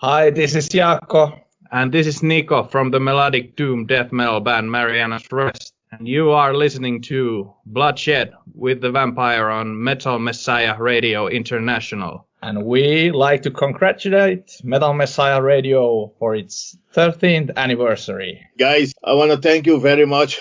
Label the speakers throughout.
Speaker 1: Hi, this is Jaakko.
Speaker 2: And this is Nico from the melodic doom death metal band Marianas Rest. And you are listening to Bloodshed with the Vampire on Metal Messiah Radio International.
Speaker 1: And we like to congratulate Metal Messiah Radio for its 13th anniversary.
Speaker 3: Guys, I want to thank you very much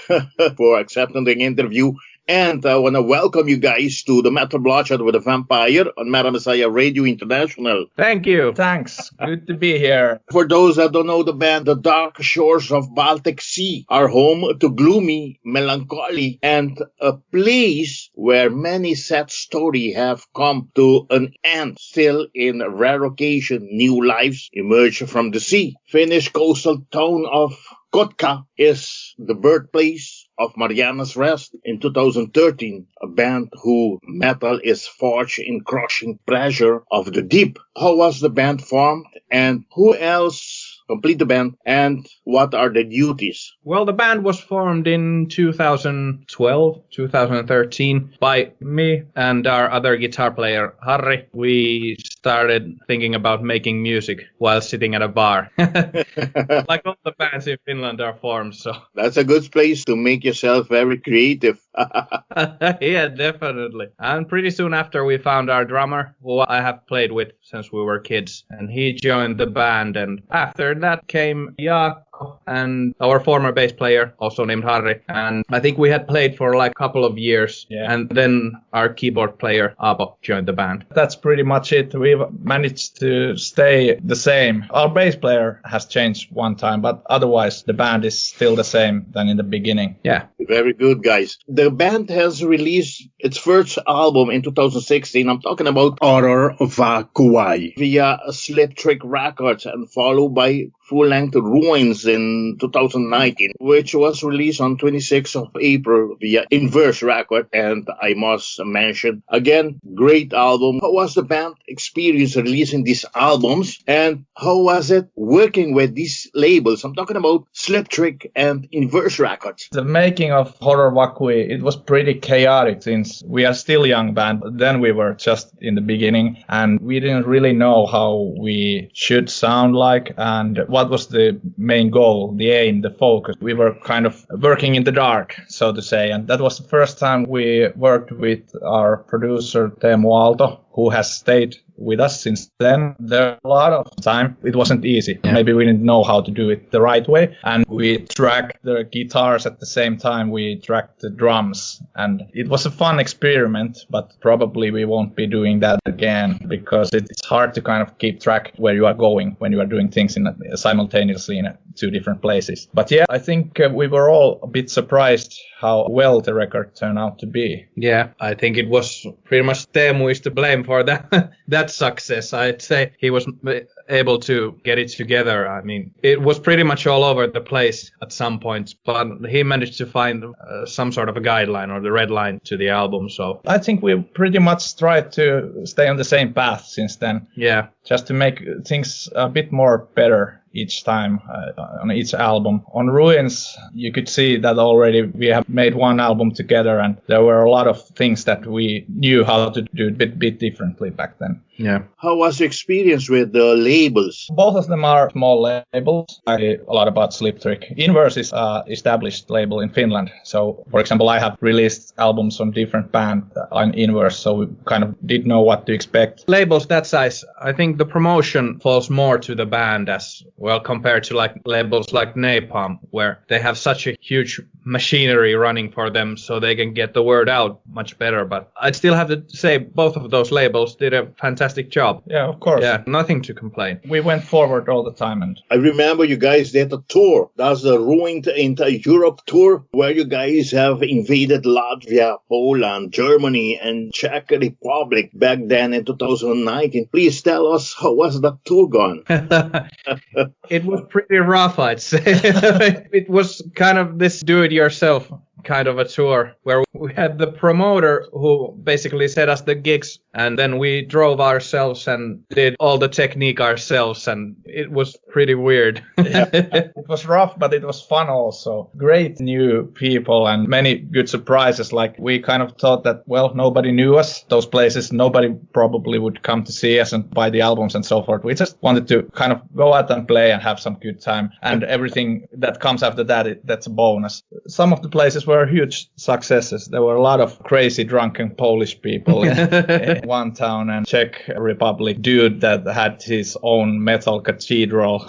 Speaker 3: for accepting the interview. And I want to welcome you guys to the Metal Bloodshed with the Vampire on Metal Messiah Radio International.
Speaker 2: Thank you.
Speaker 1: Thanks. Good to be here.
Speaker 3: For those that don't know the band, the dark shores of Baltic Sea are home to gloomy, melancholy, and a place where many sad stories have come to an end. Still, in rare occasion, new lives emerge from the sea. Finnish coastal town of Kotka is the birthplace of Marianas Rest. In 2013, a band whose metal is forged in crushing pressure of the deep. How was the band formed, and who else complete the band, and what are the duties?
Speaker 2: Well, the band was formed in 2012, 2013 by me and our other guitar player, Harri. We started thinking about making music while sitting at a bar. Like all the bands in Finland are formed, so.
Speaker 3: That's a good place to make yourself very creative.
Speaker 2: Yeah, definitely. And pretty soon after we found our drummer, who I have played with since we were kids, and he joined the band, and after that came Jaakko and our former bass player, also named Harri, and I think we had played for like a couple of years, and then our keyboard player, Aapo, joined the band.
Speaker 1: That's pretty much it. We've managed to stay the same. Our bass player has changed one time, but otherwise the band is still the same than in the beginning.
Speaker 2: Yeah.
Speaker 3: Very good, guys. The band has released its first album in 2016. I'm talking about Horror Vacui via Slip Trick Records, and followed by full-length Ruins in 2019, which was released on 26th of April via Inverse Record. And I must mention, again, great album. How was the band experience releasing these albums, and how was it working with these labels? I'm talking about Slip Trick and Inverse Records.
Speaker 1: The making of Horror Vacui, it was pretty chaotic since we are still a young band. Then we were just in the beginning, and we didn't really know how we should sound like and what was the main goal, the aim, the focus. We were kind of working in the dark, so to say, and that was the first time we worked with our producer Teemu, who has stayed with us since then. There was a lot of time. It wasn't easy. Yeah. Maybe we didn't know how to do it the right way. And we tracked the guitars at the same time we tracked the drums. And it was a fun experiment, but probably we won't be doing that again because it's hard to kind of keep track where you are going when you are doing things simultaneously in two different places. But yeah, I think we were all a bit surprised how well the record turned out to be.
Speaker 2: Yeah, I think it was pretty much Teemu is to blame for that success. I'd say he was able to get it together. I mean, it was pretty much all over the place at some points, but he managed to find some sort of a guideline or the red line to the album. So
Speaker 1: I think we pretty much tried to stay on the same path since then.
Speaker 2: Yeah.
Speaker 1: Just to make things a bit more better each time on each album. On Ruins, you could see that already we have made one album together, and there were a lot of things that we knew how to do a bit differently back then.
Speaker 2: Yeah.
Speaker 3: How was your experience with the labels?
Speaker 1: Both of them are small labels. I know a lot about Slip Trick. Inverse is an established label in Finland. So, for example, I have released albums from different bands on Inverse, so we kind of did know what to expect.
Speaker 2: Labels that size, I think the promotion falls more to the band as well compared to like labels like Napalm, where they have such a huge machinery running for them so they can get the word out much better. But I'd still have to say both of those labels did a fantastic job.
Speaker 1: Yeah, of course.
Speaker 2: Yeah, nothing to complain.
Speaker 1: We went forward all the time. And
Speaker 3: I remember you guys did a tour. That's the Ruined into Europe tour, where you guys have invaded Latvia, Poland, Germany, and Czech Republic back then in 2019. Please tell us, how was that tour gone?
Speaker 2: It was pretty rough, I'd say. It was kind of this do-it-yourself kind of a tour where we had the promoter who basically set us the gigs, and then we drove ourselves and did all the technique ourselves, and it was pretty weird.
Speaker 1: It was rough, but it was fun also. Great new people and many good surprises. Like, we kind of thought that, well, nobody knew us. Those places, nobody probably would come to see us and buy the albums and so forth. We just wanted to kind of go out and play and have some good time. And everything that comes after that, that's a bonus. Some of the places were huge successes. There were a lot of crazy drunken Polish people in one town, and Czech Republic dude that had his own metal cathedral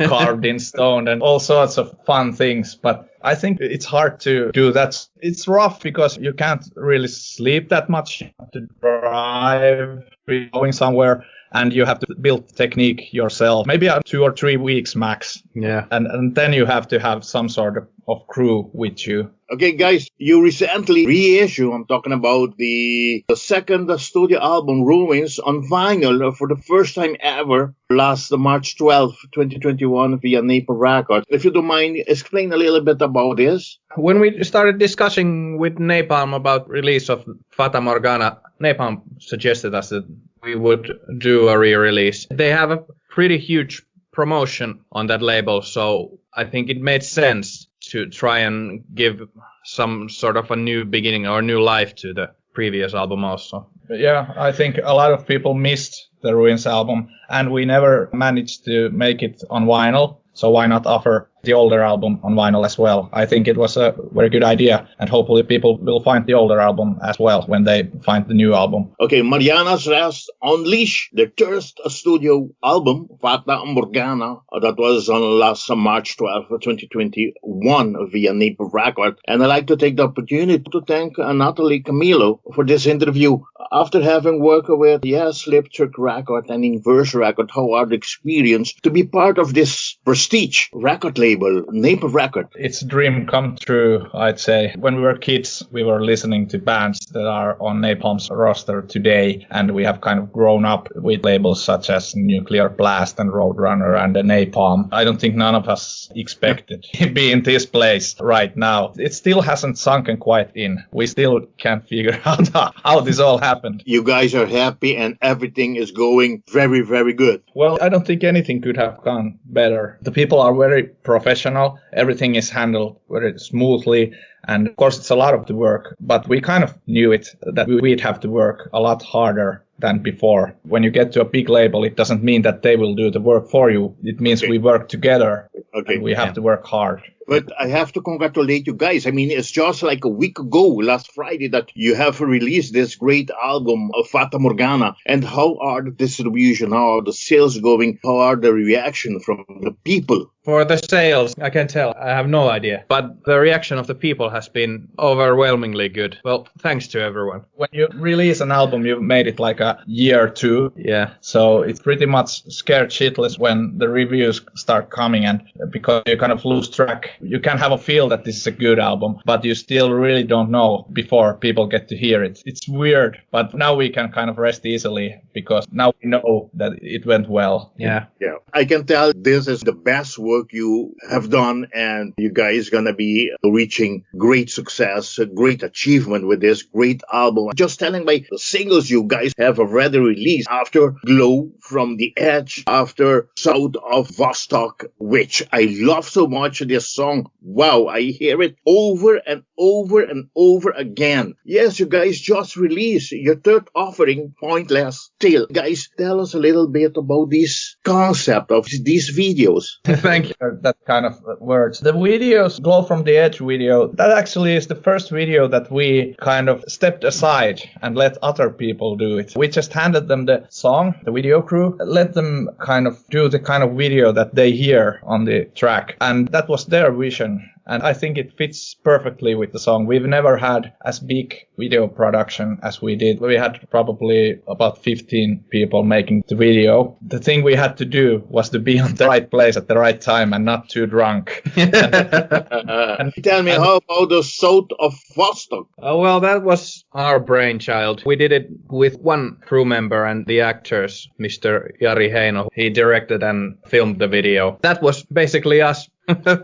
Speaker 1: carved in stone and all sorts of fun things. But I think it's hard to do that. It's rough because you can't really sleep that much. You have to drive, be going somewhere, and you have to build technique yourself. Maybe 2 or 3 weeks max.
Speaker 2: Yeah.
Speaker 1: And then you have to have some sort of crew with you.
Speaker 3: Okay, guys, you recently reissue, I'm talking about the second studio album, Ruins, on vinyl for the first time ever, last March 12, 2021, via Napalm Records. If you don't mind, explain a little bit about this.
Speaker 2: When we started discussing with Napalm about release of Fata Morgana, Napalm suggested us that we would do a re-release. They have a pretty huge promotion on that label, so I think it made sense to try and give some sort of a new beginning or new life to the previous album also.
Speaker 1: Yeah, I think a lot of people missed the Ruins album, and we never managed to make it on vinyl. So why not offer the older album on vinyl as well? I think it was a very good idea, and hopefully people will find the older album as well when they find the new album.
Speaker 3: Okay, Marianas Rest Unleash, their third studio album, Fata Morgana, that was on last March 12, 2021 via Napalm Records. And I'd like to take the opportunity to thank Natalie Camilo for this interview. After having worked with Sliptrick Record and Inverse Record, how are the experience to be part of this prestige record label, Napalm Records?
Speaker 1: It's a dream come true, I'd say. When we were kids, we were listening to bands that are on Napalm's roster today, and we have kind of grown up with labels such as Nuclear Blast and Roadrunner and Napalm. I don't think none of us expected to be in this place right now. It still hasn't sunken quite in. We still can't figure out how this all happened.
Speaker 3: You guys are happy and everything is going very, very good.
Speaker 1: Well, I don't think anything could have gone better. The people are very professional. Everything is handled very smoothly. And of course, it's a lot of the work, but we kind of knew it, that we'd have to work a lot harder than before. When you get to a big label, it doesn't mean that they will do the work for you. It means we work together. And we have to work hard.
Speaker 3: But I have to congratulate you guys. I mean, it's just like a week ago, last Friday, that you have released this great album of Fata Morgana. And how are the distribution? How are the sales going? How are the reaction from the people?
Speaker 2: For the sales, I can tell. I have no idea. But the reaction of the people has been overwhelmingly good. Well, thanks to everyone.
Speaker 1: When you release an album, you've made it like a year or two.
Speaker 2: Yeah.
Speaker 1: So it's pretty much scared shitless when the reviews start coming, and because you kind of lose track. You can have a feel that this is a good album, but you still really don't know before people get to hear it. It's weird, but now we can kind of rest easily because now we know that it went well.
Speaker 2: Yeah.
Speaker 3: Yeah. I can tell this is the best work you have done, and you guys gonna be reaching great success, a great achievement with this great album. Just telling by the singles you guys have already released after Glow, From the Edge, after South of Vostok, which I love so much, this song. Wow, I hear it over and over and over again. Yes, you guys just released your third offering, Pointless Tale. Guys, tell us a little bit about this concept of these videos.
Speaker 1: Thank you for that kind of words. The videos, Glow From the Edge video, that actually is the first video that we kind of stepped aside and let other people do it. We just handed them the song, the video crew, let them kind of do the kind of video that they hear on the track. And that was their vision. And I think it fits perfectly with the song. We've never had as big video production as we did. We had probably about 15 people making the video. The thing we had to do was to be on the right place at the right time and not too drunk.
Speaker 3: Tell me, how about the South of Vostok?
Speaker 2: Well, that was our brainchild. We did it with one crew member and the actors, Mr. Jari Heino. He directed and filmed the video. That was basically us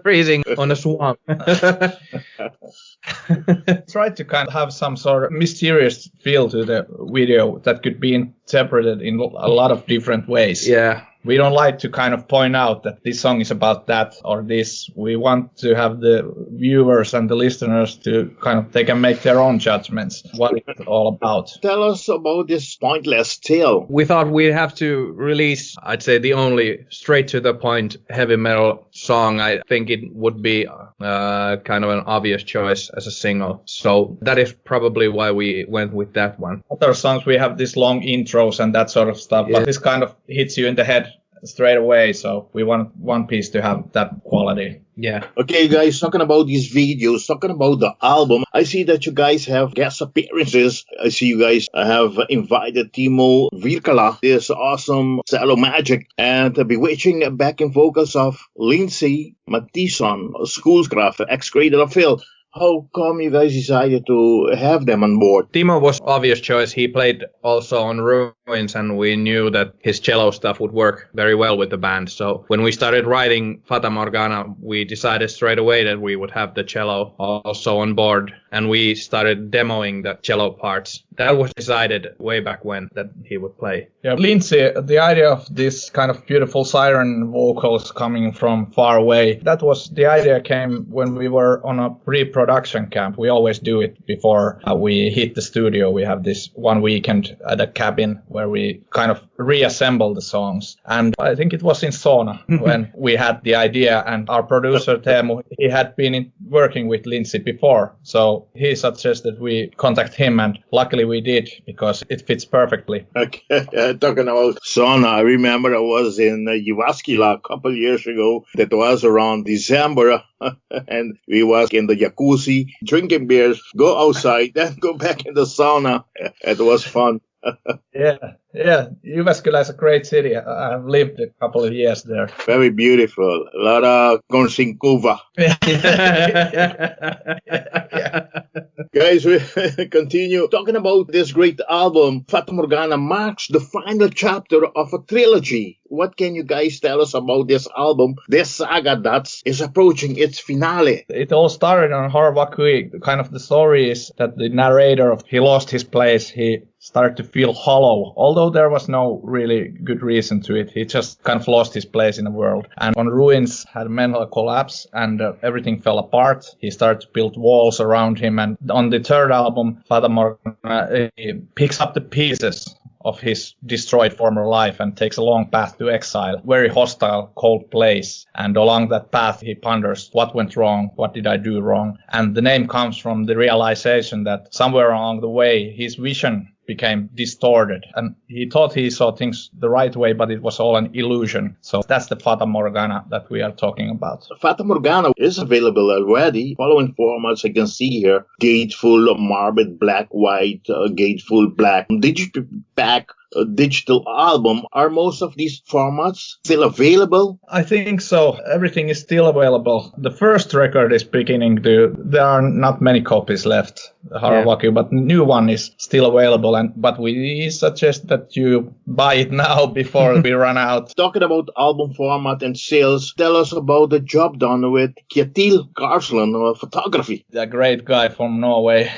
Speaker 2: Freezing on a swamp.
Speaker 1: Tried to kind of have some sort of mysterious feel to the video that could be interpreted in a lot of different ways.
Speaker 2: Yeah.
Speaker 1: We don't like to kind of point out that this song is about that or this. We want to have the viewers and the listeners to kind of, they can make their own judgments what it's all about.
Speaker 3: Tell us about this Pointless Tale.
Speaker 2: We thought we'd have to release, I'd say, the only straight to the point heavy metal song. I think it would be kind of an obvious choice as a single. So that is probably why we went with that one.
Speaker 1: Other songs, we have these long intros and that sort of stuff, but this kind of hits you in the head straight away, so we want one piece to have that quality.
Speaker 2: Yeah.
Speaker 3: Okay, guys, talking about these videos, talking about the album, I see that you guys have guest appearances. I see you guys have invited Timo Virkala, this awesome cello magic, and the bewitching backing vocals of Lindsay Mattison, Schoolcraft, ex-grader of Phil. How come you guys decided to have them on board?
Speaker 2: Timo was obvious choice. He played also on Ruins, and we knew that his cello stuff would work very well with the band. So when we started writing Fata Morgana, we decided straight away that we would have the cello also on board, and we started demoing the cello parts. That was decided way back when that he would play.
Speaker 1: Yeah, Lindsay, the idea of this kind of beautiful siren vocals coming from far away, that was, the idea came when we were on a pre-production camp. We always do it before we hit the studio. We have this one weekend at a cabin where we kind of reassemble the songs. And I think it was in Sauna when we had the idea, and our producer Teemu, he had been working with Lindsay before. So he suggested we contact him, and luckily we did, because it fits perfectly.
Speaker 3: Okay, talking about sauna, I remember I was in Jyväskylä a couple years ago. That was around December, and we was in the jacuzzi, drinking beers, go outside, then go back in the sauna. It was fun.
Speaker 1: Yeah, Jyväskylä is a great city. I've lived a couple of years there.
Speaker 3: Very beautiful. A lot of konsinkuva. Guys, we continue talking about this great album. Fata Morgana marks the final chapter of a trilogy. What can you guys tell us about this album, this saga that is approaching its finale?
Speaker 1: It all started on Horror Vacui. Kind of the story is that the narrator, he lost his place. He started to feel hollow. Although there was no really good reason to it, he just kind of lost his place in the world. And on Ruins had a mental collapse, and everything fell apart. He started to build walls around him. And on the third album, Fata Morgana, he picks up the pieces of his destroyed former life and takes a long path to exile. Very hostile, cold place. And along that path, he ponders, what went wrong? What did I do wrong? And the name comes from the realization that somewhere along the way, his vision became distorted, and he thought he saw things the right way, but it was all an illusion. So that's the Fata Morgana that we are talking about.
Speaker 3: Fata Morgana is available already. Following formats I can see here: Gateful, Morbid, Black, White, Gateful, Black, Digipack, digital album. Are most of these formats still available?
Speaker 1: I think so. Everything is still available. The first record is beginning to, there are not many copies left, Vacui, but the new one is still available. But we suggest that you buy it now before we run out.
Speaker 3: Talking about album format and sales, tell us about the job done with Kjetil Karsland photography.
Speaker 1: A great guy from Norway.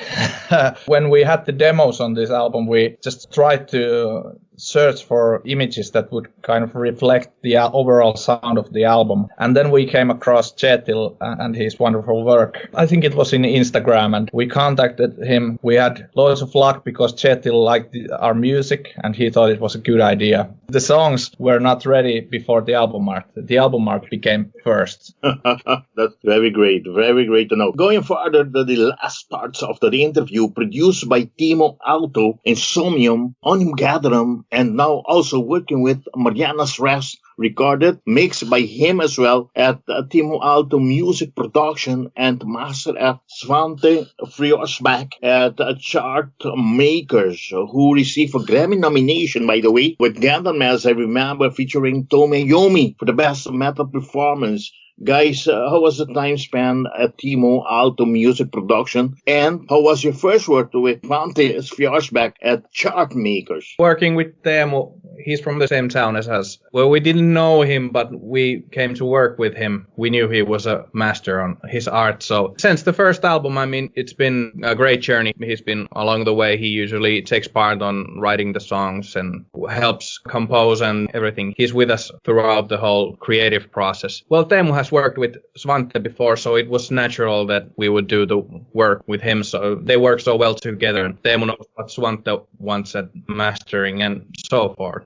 Speaker 1: When we had the demos on this album, we just tried to search for images that would kind of reflect the overall sound of the album. And then we came across Kjetil and his wonderful work. I think it was in Instagram, and we contacted him. We had loads of luck because Kjetil liked our music and he thought it was a good idea. The songs were not ready before the album art. The album art became first.
Speaker 3: That's very great to know. Going further to the last parts of the interview, produced by Timo Aalto, Insomnium, Onium Gatherum, and now also working with Marianas Rest, recorded, mixed by him as well at Timo Aalto Music Production, and master at Svante Friorsback at Chart Makers, who received a Grammy nomination, by the way, with Gandalf, as I remember, featuring Tome Yomi for the best metal performance. Guys, how was the time span at Timo Alto Music Production? And how was your first work with Vante Fjärsbäck at Chartmakers?
Speaker 2: Working with Teemu, he's from the same town as us. Well, we didn't know him, but we came to work with him. We knew he was a master on his art. So since the first album, I mean, it's been a great journey. He's been along the way. He usually takes part on writing the songs and helps compose and everything. He's with us throughout the whole creative process. Well, Teemu has worked with Svante before, so it was natural that we would do the work with him. So they work so well together. And Teemu knows what Svante wants at mastering and so forth.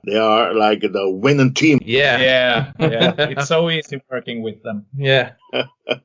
Speaker 3: They are like the winning team.
Speaker 2: Yeah.
Speaker 1: It's so easy working with them.
Speaker 2: Yeah.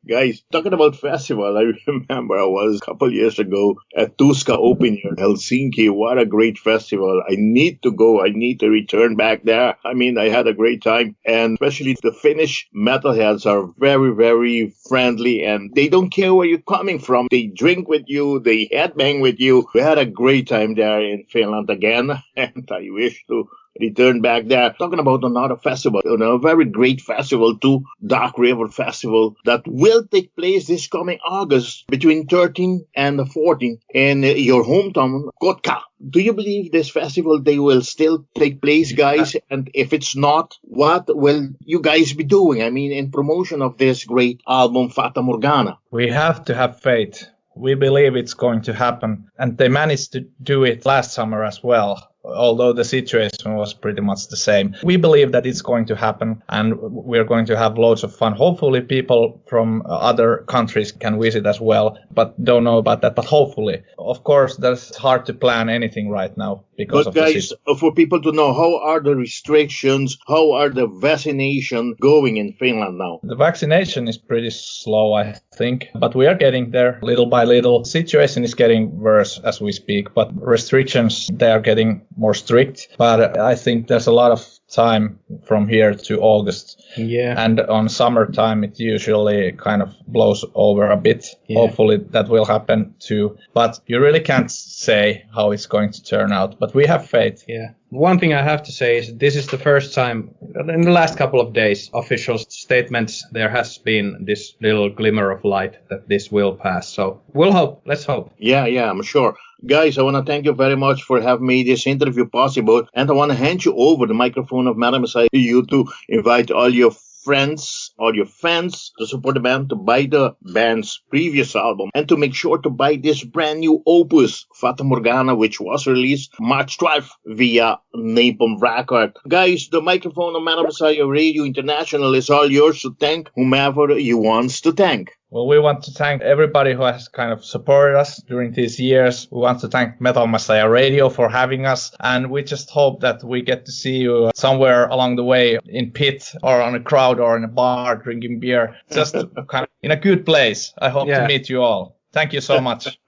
Speaker 3: Guys, talking about festival, I remember I was a couple years ago at Tuska Open Air in Helsinki. What a great festival. I need to go. I need to return back there. I mean, I had a great time. And especially the Finnish metalheads are very, very friendly and they don't care where you're coming from. They drink with you. They headbang with you. We had a great time there in Finland again. And I wish to return back there. Talking about another festival, a very great festival too, Dark River Festival, that will take place this coming August between 13 and 14 in your hometown, Kotka. Do you believe this festival, they will still take place, guys? And if it's not, what will you guys be doing? I mean, in promotion of this great album, Fata Morgana.
Speaker 1: We have to have faith. We believe it's going to happen. And they managed to do it last summer as well, although the situation was pretty much the same. We believe that it's going to happen and we're going to have loads of fun. Hopefully people from other countries can visit as well, but don't know about that. But hopefully, of course, that's hard to plan anything right now because
Speaker 3: but
Speaker 1: of
Speaker 3: guys,
Speaker 1: the situation.
Speaker 3: For people to know, how are the restrictions? How are the vaccination going in Finland now?
Speaker 1: The vaccination is pretty slow, I think, but we are getting there little by little. Situation is getting worse as we speak, but restrictions, they are getting more strict. But I think there's a lot of time from here to August.
Speaker 2: Yeah.
Speaker 1: And on summertime, it usually kind of blows over a bit. Yeah. Hopefully that will happen too. But you really can't say how it's going to turn out. But we have faith.
Speaker 2: Yeah. One thing I have to say is this is the first time in the last couple of days, official statements, there has been this little glimmer of light that this will pass. So we'll hope. Let's hope.
Speaker 3: Yeah, I'm sure. Guys, I want to thank you very much for having made this interview possible. And I want to hand you over the microphone of Madam Messiah to you to invite all your friends or your fans to support the band, to buy the band's previous album, and to make sure to buy this brand new opus, Fata Morgana, which was released March 12th via Napalm Records. Guys, the microphone of Madam Messiah Radio International is all yours to thank whomever you want to thank.
Speaker 1: Well, we want to thank everybody who has kind of supported us during these years. We want to thank Metal Messiah Radio for having us. And we just hope that we get to see you somewhere along the way in pit or on a crowd or in a bar drinking beer. Just kind of in a good place. I hope to meet you all. Thank you so much.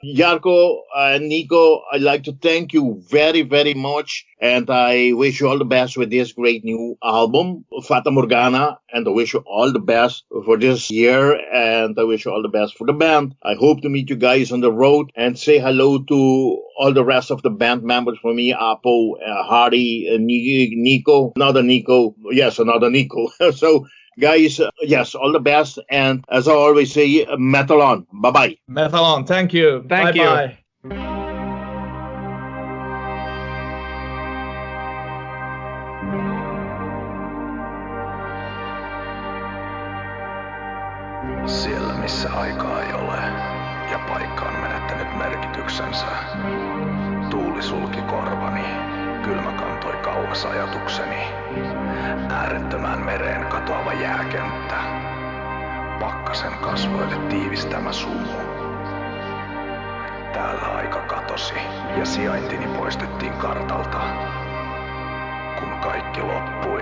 Speaker 3: Jaarkko and Nico, I'd like to thank you very, very much. And I wish you all the best with this great new album, Fata Morgana. And I wish you all the best for this year. And I wish you all the best for the band. I hope to meet you guys on the road and say hello to all the rest of the band members for me, Aapo, Harri, Nico, another Nico. Yes, another Nico. So, guys, yes, all the best. And as I always say, metal on. Bye-bye.
Speaker 1: Metal on. Thank you.
Speaker 2: Thank you.
Speaker 1: Bye-bye.
Speaker 4: Siellä, missä aikaa ei ole ja paikka on menettänyt merkityksensä. Tuuli sulki korvani, kylmä kantoi kauas ajatukseni. Äärettömään mereen katoava jääkenttä. Pakkasen kasvoille tiivistämä sumu. Täällä aika katosi ja sijaintini poistettiin kartalta. Kun kaikki loppui,